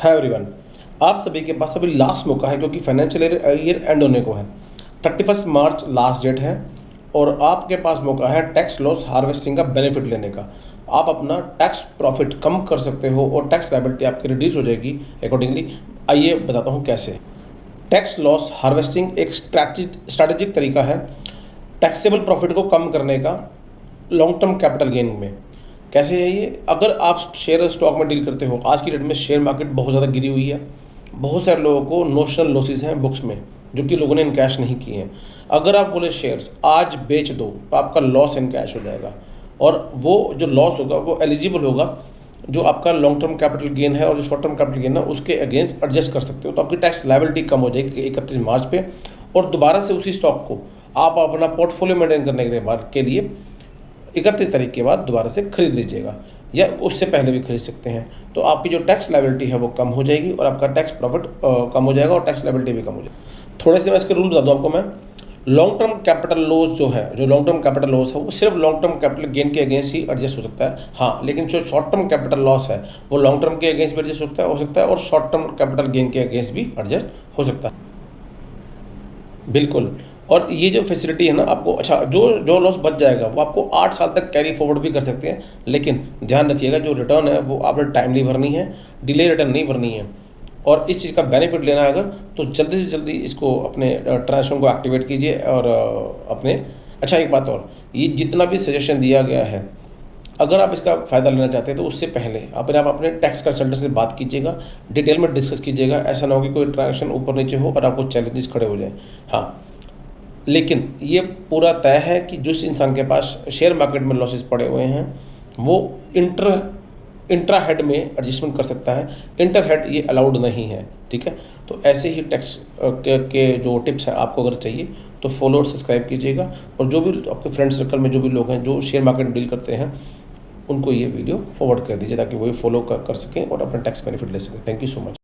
है एवरीवन। आप सभी के पास अभी लास्ट मौका है क्योंकि फाइनेंशियल ईयर एंड होने को है। 31 मार्च लास्ट डेट है और आपके पास मौका है टैक्स लॉस हार्वेस्टिंग का बेनिफिट लेने का। आप अपना टैक्स प्रॉफिट कम कर सकते हो और टैक्स लायबिलिटी आपकी रिड्यूस हो जाएगी अकॉर्डिंगली। आइए बताता हूँ कैसे। टैक्स लॉस हार्वेस्टिंग एक स्ट्रैटेजिक तरीका है टैक्सेबल प्रॉफिट को कम करने का लॉन्ग टर्म कैपिटल गेन में। कैसे है ये? अगर आप शेयर स्टॉक में डील करते हो, आज की डेट में शेयर मार्केट बहुत ज़्यादा गिरी हुई है। बहुत सारे लोगों को नोशनल लॉसेस हैं बुक्स में जो कि लोगों ने इनकैश नहीं किए हैं। अगर आप बोले शेयर्स आज बेच दो तो आपका लॉस इनकैश हो जाएगा और वो जो लॉस होगा वो एलिजिबल होगा जो आपका लॉन्ग टर्म कैपिटल गेन है और जो शॉर्ट टर्म कैपिटल गेन है उसके अगेंस्ट एडजस्ट कर सकते हो। तो आपकी टैक्स लायबिलिटी कम हो जाएगी 31 मार्च पे और दोबारा से उसी स्टॉक को आप अपना पोर्टफोलियो मेंटेन करने के लिए 31 तारीख के बाद दोबारा से खरीद लीजिएगा या उससे पहले भी खरीद सकते हैं। तो आपकी जो टैक्स लायबिलिटी है वो कम हो जाएगी और आपका टैक्स प्रॉफिट कम हो जाएगा और टैक्स लायबिलिटी भी कम हो जाएगी। थोड़े से मैं इसके रूल बता दूँ आपको। मैं लॉन्ग टर्म कैपिटल लॉस जो लॉन्ग टर्म कैपिटल लॉस है वो सिर्फ लॉन्ग टर्म कैपिटल गेन के अगेंस्ट ही एडजस्ट हो सकता है। हाँ, लेकिन जो शॉर्ट टर्म कैपिटल लॉस है वो लॉन्ग टर्म के अगेंस्ट भी एडजस्ट हो सकता है और शॉर्ट टर्म कैपिटल गेन के अगेंस्ट भी एडजस्ट हो सकता है। बिल्कुल। और ये जो फैसिलिटी है ना आपको, अच्छा जो लॉस बच जाएगा वो आपको 8 साल तक कैरी फॉरवर्ड भी कर सकते हैं। लेकिन ध्यान रखिएगा जो रिटर्न है वो आपने टाइमली भरनी है, डिले रिटर्न नहीं भरनी है। और इस चीज़ का बेनिफिट लेना है अगर, तो जल्दी से जल्दी इसको अपने ट्रांजेक्शन को एक्टिवेट कीजिए और अपने। अच्छा, एक बात और, ये जितना भी सजेशन दिया गया है अगर आप इसका फ़ायदा लेना चाहते हैं तो उससे पहले आप अपने टैक्स कंसल्टेंट से बात कीजिएगा, डिटेल में डिस्कस कीजिएगा। ऐसा ना हो कि कोई ट्रांजेक्शन ऊपर नीचे हो और आपको चैलेंजेस खड़े हो जाए। हाँ, लेकिन ये पूरा तय है कि जिस इंसान के पास शेयर मार्केट में लॉसेस पड़े हुए हैं वो इंट्रा हेड में एडजस्टमेंट कर सकता है। इंटर हेड ये अलाउड नहीं है, ठीक है। तो ऐसे ही टैक्स के जो टिप्स हैं आपको अगर चाहिए तो फॉलो और सब्सक्राइब कीजिएगा। और जो भी आपके फ्रेंड सर्कल में जो भी लोग हैं जो शेयर मार्केट में डील करते हैं उनको ये वीडियो फॉरवर्ड कर दीजिए ताकि वो फॉलो कर सकें और अपना टैक्स बेनिफिट ले सकें। Thank you so much.